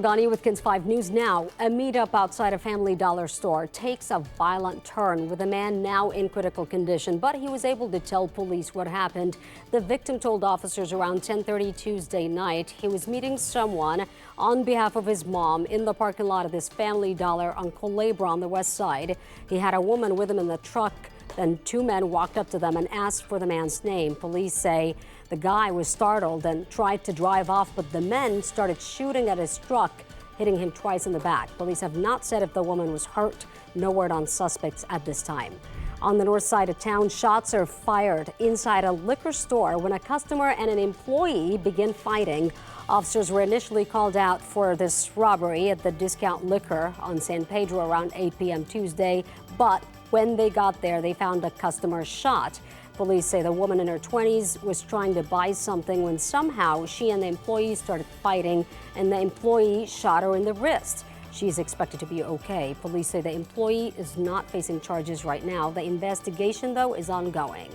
Gani with KINS 5 News Now. A meetup outside a Family Dollar store takes a violent turn with a man now in critical condition, but he was able to tell police what happened. The victim told officers around 10:30 Tuesday night he was meeting someone on behalf of his mom in the parking lot of this Family Dollar on Culebra on the west side. He had a woman with him in the truck. Then two men walked up to them and asked for the man's name. Police say the guy was startled and tried to drive off, but the men started shooting at his truck, hitting him twice in the back. Police have not said if the woman was hurt. No word on suspects at this time. On the north side of town, shots are fired inside a liquor store when a customer and an employee begin fighting. Officers were initially called out for this robbery at the Discount Liquor on San Pedro around 8 p.m. Tuesday, but when they got there, they found a customer shot. Police say the woman in her 20s was trying to buy something when somehow she and the employee started fighting, and the employee shot her in the wrist. She's expected to be okay. Police say the employee is not facing charges right now. The investigation, though, is ongoing.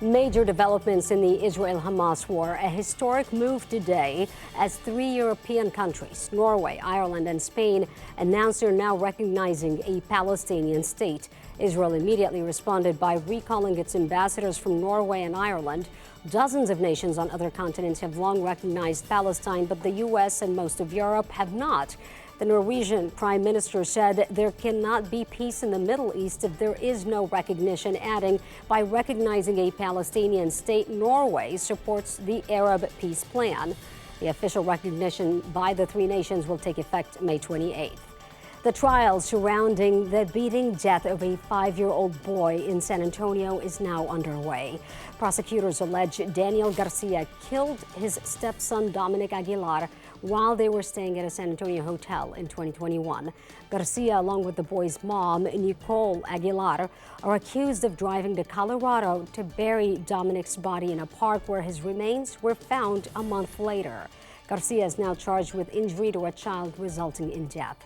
Major developments in the Israel-Hamas war. A historic move today as three European countries, Norway, Ireland, and Spain, announced they're now recognizing a Palestinian state. Israel immediately responded by recalling its ambassadors from Norway and Ireland. Dozens of nations on other continents have long recognized Palestine, but the U.S. and most of Europe have not. The Norwegian prime minister said there cannot be peace in the Middle East if there is no recognition, adding, by recognizing a Palestinian state, Norway supports the Arab peace plan. The official recognition by the three nations will take effect May 28th. The trial surrounding the beating death of a 5-year-old boy in San Antonio is now underway. Prosecutors allege Daniel Garcia killed his stepson Dominic Aguilar while they were staying at a San Antonio hotel in 2021. Garcia, along with the boy's mom, Nicole Aguilar, are accused of driving to Colorado to bury Dominic's body in a park where his remains were found a month later. Garcia is now charged with injury to a child resulting in death.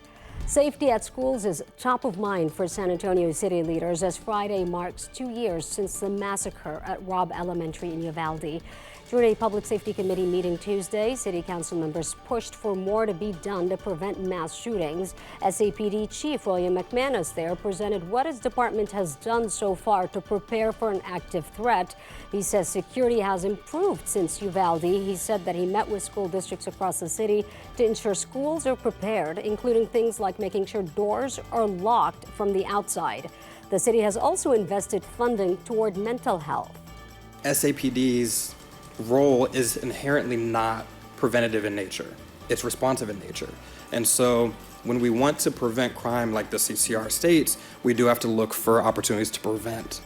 Safety at schools is top of mind for San Antonio city leaders as Friday marks 2 years since the massacre at Robb Elementary in Uvalde. During a Public Safety Committee meeting Tuesday, City Council members pushed for more to be done to prevent mass shootings. SAPD Chief William McManus there presented what his department has done so far to prepare for an active threat. He says security has improved since Uvalde. He said that he met with school districts across the city to ensure schools are prepared, including things like making sure doors are locked from the outside. The city has also invested funding toward mental health. SAPD's role is inherently not preventative in nature. It's responsive in nature. And so when we want to prevent crime like the CCR states, we do have to look for opportunities to prevent.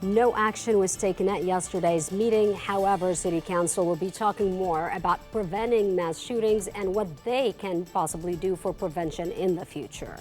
No action was taken at yesterday's meeting. However, City Council will be talking more about preventing mass shootings and what they can possibly do for prevention in the future.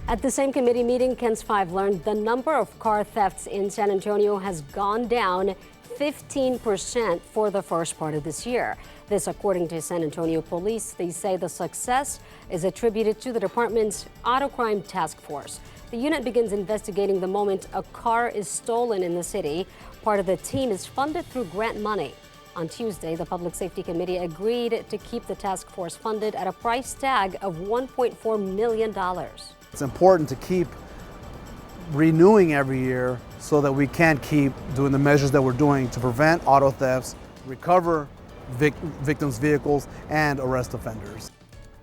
At the same committee meeting, KINS 5 learned the number of car thefts in San Antonio has gone down 15% for the first part of this year. This, according to San Antonio police. They say the success is attributed to the department's auto crime task force. The unit begins investigating the moment a car is stolen in the city. Part of the team is funded through grant money. On Tuesday, the Public Safety Committee agreed to keep the task force funded at a price tag of $1.4 million. It's important to keep renewing every year so that we can keep doing the measures that we're doing to prevent auto thefts, recover victims' vehicles, and arrest offenders.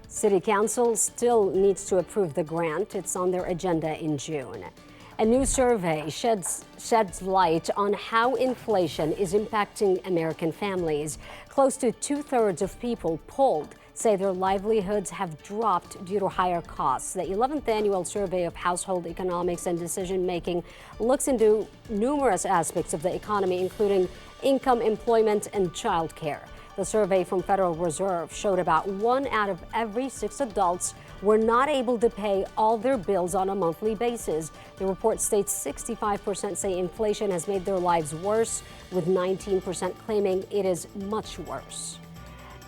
City Council still needs to approve the grant. It's on their agenda in June. A new survey sheds light on how inflation is impacting American families. Close to 2/3 of people polled say their livelihoods have dropped due to higher costs. The 11th annual survey of household economics and decision-making looks into numerous aspects of the economy, including income, employment, and childcare. The survey from Federal Reserve showed about 1 out of every 6 adults were not able to pay all their bills on a monthly basis. The report states 65% say inflation has made their lives worse, with 19% claiming it is much worse.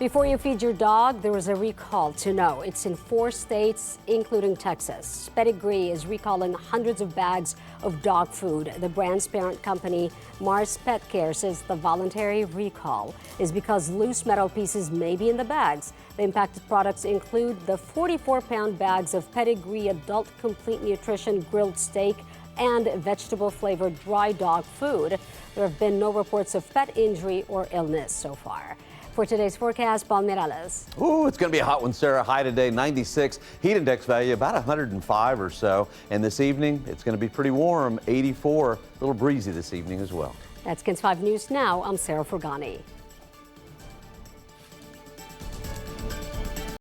Before you feed your dog, there is a recall to know. It's in 4 states, including Texas. Pedigree is recalling hundreds of bags of dog food. The brand's parent company, Mars Pet Care, says the voluntary recall is because loose metal pieces may be in the bags. The impacted products include the 44-pound bags of Pedigree Adult Complete Nutrition grilled steak and vegetable-flavored dry dog food. There have been no reports of pet injury or illness so far. For today's forecast, Paul Mirales. Ooh, it's going to be a hot one, Sarah. High today, 96. Heat index value about 105 or so. And this evening, it's going to be pretty warm, 84. A little breezy this evening as well. That's KENS 5 News Now. I'm Sarah Fergani.